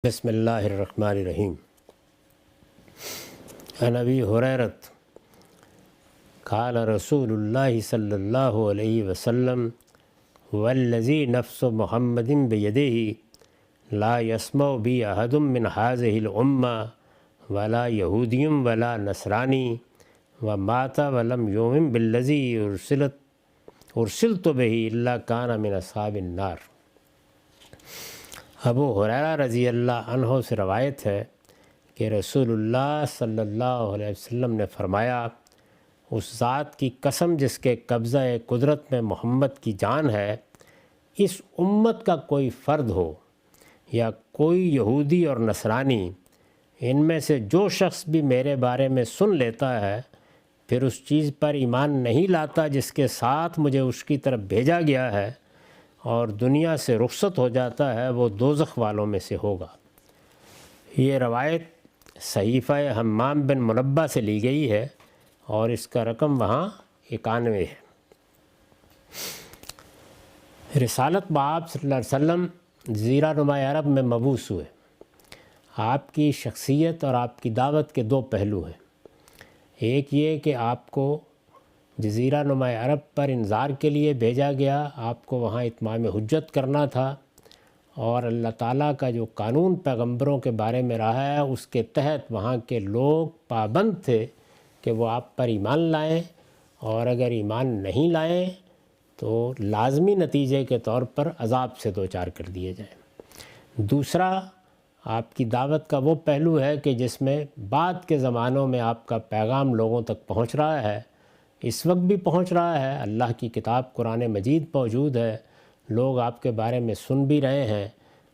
بسم اللہ الرحمن الرحیم۔ عن ابی ہریرۃ قال رسول اللہ صلی اللہ علیہ وسلم والذی نفس محمد بیدہ لا یسمع بی احد من هذه الامة ولا یہودی ولا نصرانی ومات ولم یؤمن بالذی ارسلت بہ الا کان من اصحاب النار۔ ابو ہریرہ رضی اللہ عنہ سے روایت ہے کہ رسول اللہ صلی اللہ علیہ وسلم نے فرمایا، اس ذات کی قسم جس کے قبضہ قدرت میں محمد کی جان ہے، اس امت کا کوئی فرد ہو یا کوئی یہودی اور نصرانی، ان میں سے جو شخص بھی میرے بارے میں سن لیتا ہے پھر اس چیز پر ایمان نہیں لاتا جس کے ساتھ مجھے اس کی طرف بھیجا گیا ہے اور دنیا سے رخصت ہو جاتا ہے، وہ دوزخ والوں میں سے ہوگا۔ یہ روایت صحیفہ حمام بن منبہ سے لی گئی ہے اور اس کا رقم وہاں 91 ہے۔ رسالت بآب صلی اللہ علیہ وسلم جزیرہ نما عرب میں مبعوث ہوئے۔ آپ کی شخصیت اور آپ کی دعوت کے دو پہلو ہیں۔ ایک یہ کہ آپ کو جزیرہ نما عرب پر انذار کے لیے بھیجا گیا، آپ کو وہاں اتمام حجت کرنا تھا، اور اللہ تعالیٰ کا جو قانون پیغمبروں کے بارے میں رہا ہے اس کے تحت وہاں کے لوگ پابند تھے کہ وہ آپ پر ایمان لائیں، اور اگر ایمان نہیں لائیں تو لازمی نتیجے کے طور پر عذاب سے دوچار کر دیے جائیں۔ دوسرا، آپ کی دعوت کا وہ پہلو ہے کہ جس میں بعد کے زمانوں میں آپ کا پیغام لوگوں تک پہنچ رہا ہے، اس وقت بھی پہنچ رہا ہے۔ اللہ کی کتاب قرآن مجید موجود ہے، لوگ آپ کے بارے میں سن بھی رہے ہیں،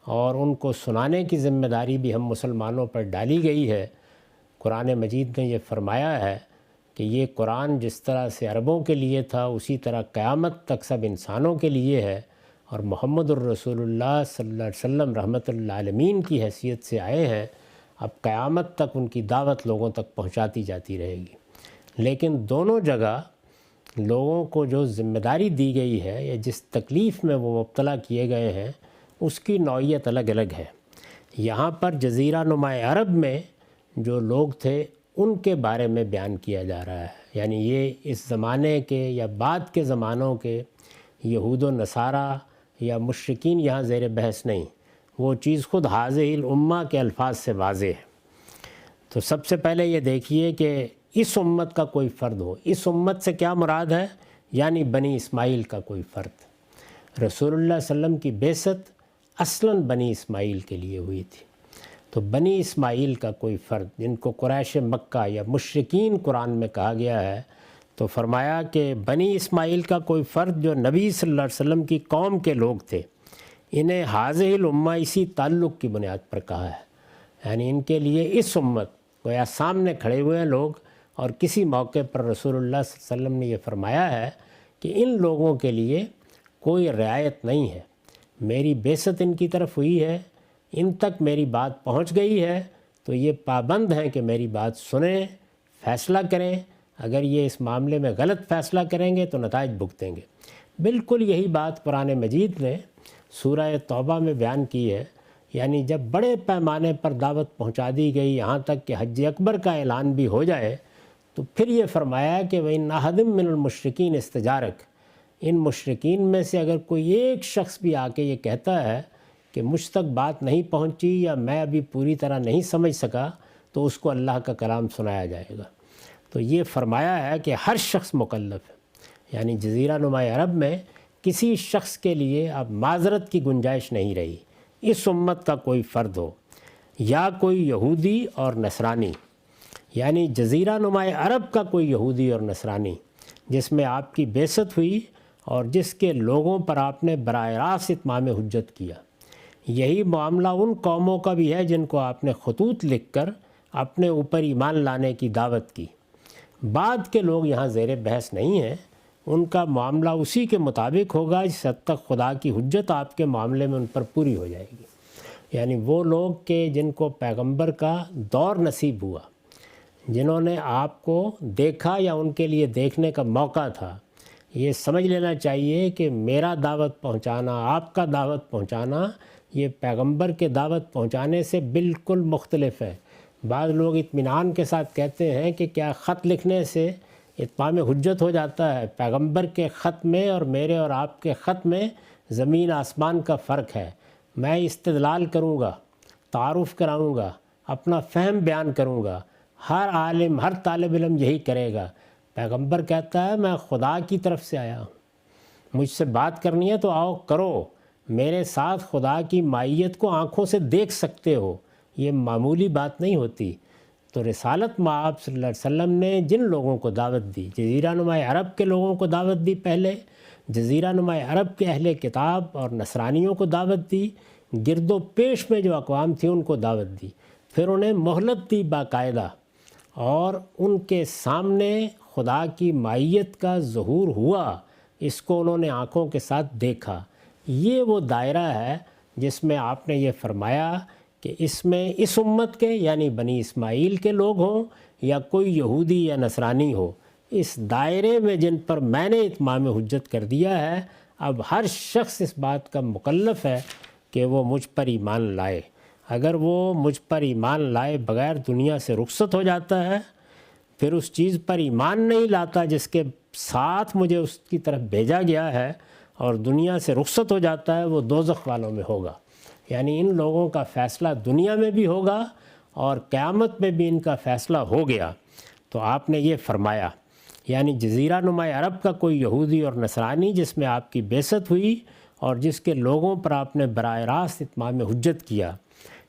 اور ان کو سنانے کی ذمہ داری بھی ہم مسلمانوں پر ڈالی گئی ہے۔ قرآن مجید نے یہ فرمایا ہے کہ یہ قرآن جس طرح سے عربوں کے لیے تھا اسی طرح قیامت تک سب انسانوں کے لیے ہے، اور محمد الرسول اللہ صلی اللہ علیہ وسلم رحمت للعالمین کی حیثیت سے آئے ہیں، اب قیامت تک ان کی دعوت لوگوں تک پہنچاتی جاتی رہے گی۔ لیکن دونوں جگہ لوگوں کو جو ذمہ داری دی گئی ہے یا جس تکلیف میں وہ مبتلا کیے گئے ہیں اس کی نوعیت الگ الگ ہے۔ یہاں پر جزیرہ نما عرب میں جو لوگ تھے ان کے بارے میں بیان کیا جا رہا ہے، یعنی یہ اس زمانے کے یا بعد کے زمانوں کے یہود و نصارہ یا مشرکین یہاں زیر بحث نہیں، وہ چیز خود حاضر الامہ کے الفاظ سے واضح ہے۔ تو سب سے پہلے یہ دیکھیے کہ اس امت کا کوئی فرد ہو۔ اس امت سے کیا مراد ہے؟ یعنی بنی اسماعیل کا کوئی فرد۔ رسول اللہ صلی اللہ علیہ وسلم کی بعثت اصلاً بنی اسماعیل کے لیے ہوئی تھی، تو بنی اسماعیل کا کوئی فرد جن کو قریش مکہ یا مشرکین قرآن میں کہا گیا ہے، تو فرمایا کہ بنی اسماعیل کا کوئی فرد جو نبی صلی اللہ علیہ وسلم کی قوم کے لوگ تھے، انہیں حاضر الامہ اسی تعلق کی بنیاد پر کہا ہے، یعنی ان کے لیے اس امت گویا سامنے کھڑے ہوئے ہیں لوگ، اور کسی موقع پر رسول اللہ صلی اللہ علیہ وسلم نے یہ فرمایا ہے کہ ان لوگوں کے لیے کوئی رعایت نہیں ہے، میری بعثت ان کی طرف ہوئی ہے، ان تک میری بات پہنچ گئی ہے، تو یہ پابند ہیں کہ میری بات سنیں، فیصلہ کریں، اگر یہ اس معاملے میں غلط فیصلہ کریں گے تو نتائج بھگتیں گے۔ بالکل یہی بات قرآن مجید نے سورہ توبہ میں بیان کی ہے، یعنی جب بڑے پیمانے پر دعوت پہنچا دی گئی، یہاں تک کہ حج اکبر کا اعلان بھی ہو جائے، تو پھر یہ فرمایا کہ وَإِنَّ أَحَدٌ مِّنَ الْمُشْرِكِينَ اسْتَجَارَكَ، ان مشرکین میں سے اگر کوئی ایک شخص بھی آ کے یہ کہتا ہے کہ مجھ تک بات نہیں پہنچی یا میں ابھی پوری طرح نہیں سمجھ سکا، تو اس کو اللہ کا کلام سنایا جائے گا۔ تو یہ فرمایا ہے کہ ہر شخص مکلف ہے، یعنی جزیرہ نما عرب میں کسی شخص کے لیے اب معذرت کی گنجائش نہیں رہی۔ اس امت کا کوئی فرد ہو یا کوئی یہودی اور نصرانی، یعنی جزیرہ نما عرب کا کوئی یہودی اور نصرانی جس میں آپ کی بعثت ہوئی اور جس کے لوگوں پر آپ نے براہ راست اتمام حجت کیا، یہی معاملہ ان قوموں کا بھی ہے جن کو آپ نے خطوط لکھ کر اپنے اوپر ایمان لانے کی دعوت کی۔ بعد کے لوگ یہاں زیر بحث نہیں ہیں، ان کا معاملہ اسی کے مطابق ہوگا جس حد تک خدا کی حجت آپ کے معاملے میں ان پر پوری ہو جائے گی۔ یعنی وہ لوگ کہ جن کو پیغمبر کا دور نصیب ہوا، جنہوں نے آپ کو دیکھا یا ان کے لیے دیکھنے کا موقع تھا، یہ سمجھ لینا چاہیے کہ میرا دعوت پہنچانا، آپ کا دعوت پہنچانا، یہ پیغمبر کے دعوت پہنچانے سے بالکل مختلف ہے۔ بعض لوگ اطمینان کے ساتھ کہتے ہیں کہ کیا خط لکھنے سے اتمام حجت ہو جاتا ہے؟ پیغمبر کے خط میں اور میرے اور آپ کے خط میں زمین آسمان کا فرق ہے۔ میں استدلال کروں گا، تعارف کراؤں گا، اپنا فہم بیان کروں گا، ہر عالم، ہر طالب علم یہی کرے گا۔ پیغمبر کہتا ہے میں خدا کی طرف سے آیا ہوں، مجھ سے بات کرنی ہے تو آؤ کرو، میرے ساتھ خدا کی مائیت کو آنکھوں سے دیکھ سکتے ہو۔ یہ معمولی بات نہیں ہوتی۔ تو رسالت مآب صلی اللہ علیہ وسلم نے جن لوگوں کو دعوت دی، جزیرہ نما عرب کے لوگوں کو دعوت دی، پہلے جزیرہ نما عرب کے اہل کتاب اور نصرانیوں کو دعوت دی، گرد و پیش میں جو اقوام تھی ان کو دعوت دی، پھر انہیں مہلت دی باقاعدہ، اور ان کے سامنے خدا کی مائیت کا ظہور ہوا، اس کو انہوں نے آنکھوں کے ساتھ دیکھا۔ یہ وہ دائرہ ہے جس میں آپ نے یہ فرمایا کہ اس میں اس امت کے یعنی بنی اسماعیل کے لوگ ہوں یا کوئی یہودی یا نصرانی ہو، اس دائرے میں جن پر میں نے اتمام حجت کر دیا ہے، اب ہر شخص اس بات کا مکلف ہے کہ وہ مجھ پر ایمان لائے۔ اگر وہ مجھ پر ایمان لائے بغیر دنیا سے رخصت ہو جاتا ہے، پھر اس چیز پر ایمان نہیں لاتا جس کے ساتھ مجھے اس کی طرف بھیجا گیا ہے، اور دنیا سے رخصت ہو جاتا ہے، وہ دوزخ والوں میں ہوگا۔ یعنی ان لوگوں کا فیصلہ دنیا میں بھی ہوگا اور قیامت میں بھی ان کا فیصلہ ہو گیا۔ تو آپ نے یہ فرمایا، یعنی جزیرہ نما عرب کا کوئی یہودی اور نصرانی جس میں آپ کی بعثت ہوئی اور جس کے لوگوں پر آپ نے براہ راست اتمام حجت کیا،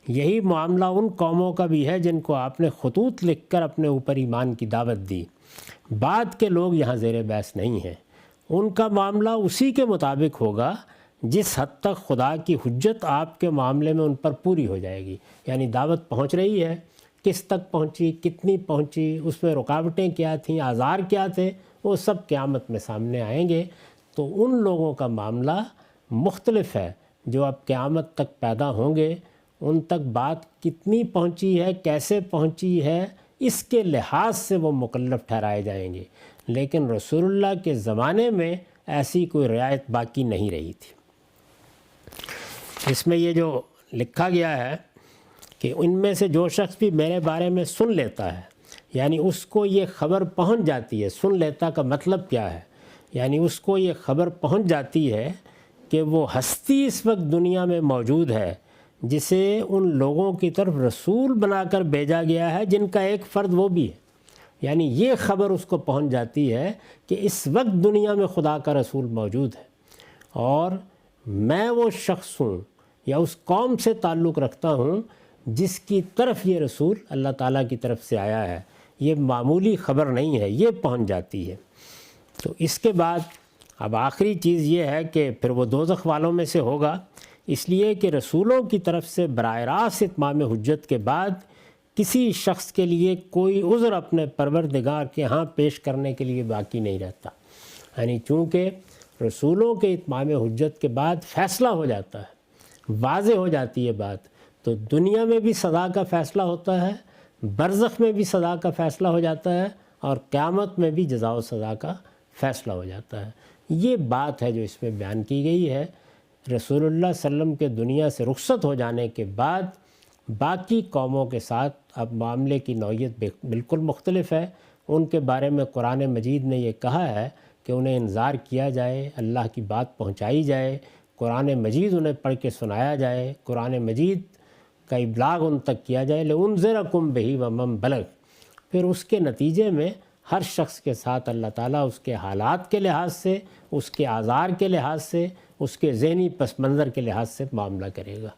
یہی معاملہ ان قوموں کا بھی ہے جن کو آپ نے خطوط لکھ کر اپنے اوپر ایمان کی دعوت دی۔ بعد کے لوگ یہاں زیر بحث نہیں ہیں، ان کا معاملہ اسی کے مطابق ہوگا جس حد تک خدا کی حجت آپ کے معاملے میں ان پر پوری ہو جائے گی۔ یعنی دعوت پہنچ رہی ہے، کس تک پہنچی، کتنی پہنچی، اس میں رکاوٹیں کیا تھیں، آزار کیا تھے، وہ سب قیامت میں سامنے آئیں گے۔ تو ان لوگوں کا معاملہ مختلف ہے جو اب قیامت تک پیدا ہوں گے، ان تک بات کتنی پہنچی ہے، کیسے پہنچی ہے، اس کے لحاظ سے وہ مکلف ٹھہرائے جائیں گے۔ لیکن رسول اللہ کے زمانے میں ایسی کوئی رعایت باقی نہیں رہی تھی۔ اس میں یہ جو لکھا گیا ہے کہ ان میں سے جو شخص بھی میرے بارے میں سن لیتا ہے، یعنی اس کو یہ خبر پہنچ جاتی ہے۔ سن لیتا کا مطلب کیا ہے؟ یعنی اس کو یہ خبر پہنچ جاتی ہے کہ وہ ہستی اس وقت دنیا میں موجود ہے جسے ان لوگوں کی طرف رسول بنا کر بھیجا گیا ہے، جن کا ایک فرد وہ بھی ہے۔ یعنی یہ خبر اس کو پہنچ جاتی ہے کہ اس وقت دنیا میں خدا کا رسول موجود ہے، اور میں وہ شخص ہوں یا اس قوم سے تعلق رکھتا ہوں جس کی طرف یہ رسول اللہ تعالیٰ کی طرف سے آیا ہے۔ یہ معمولی خبر نہیں ہے، یہ پہنچ جاتی ہے۔ تو اس کے بعد اب آخری چیز یہ ہے کہ پھر وہ دوزخ والوں میں سے ہوگا، اس لیے کہ رسولوں کی طرف سے براہ راست اتمام حجت کے بعد کسی شخص کے لیے کوئی عذر اپنے پروردگار کے ہاں پیش کرنے کے لیے باقی نہیں رہتا۔ یعنی چونکہ رسولوں کے اتمام حجت کے بعد فیصلہ ہو جاتا ہے، واضح ہو جاتی ہے بات، تو دنیا میں بھی سزا کا فیصلہ ہوتا ہے، برزخ میں بھی سزا کا فیصلہ ہو جاتا ہے، اور قیامت میں بھی جزا و سزا کا فیصلہ ہو جاتا ہے۔ یہ بات ہے جو اس میں بیان کی گئی ہے۔ رسول اللہ صلی اللہ علیہ وسلم کے دنیا سے رخصت ہو جانے کے بعد باقی قوموں کے ساتھ اب معاملے کی نوعیت بالکل مختلف ہے۔ ان کے بارے میں قرآن مجید نے یہ کہا ہے کہ انہیں انذار کیا جائے، اللہ کی بات پہنچائی جائے، قرآن مجید انہیں پڑھ کے سنایا جائے، قرآن مجید کا ابلاغ ان تک کیا جائے، لِأُنذِرَكُمْ بِهِ وَمَنْ بَلَغَ۔ پھر اس کے نتیجے میں ہر شخص کے ساتھ اللہ تعالیٰ اس کے حالات کے لحاظ سے، اس کے آزار کے لحاظ سے، اس کے ذہنی پس منظر کے لحاظ سے معاملہ کرے گا۔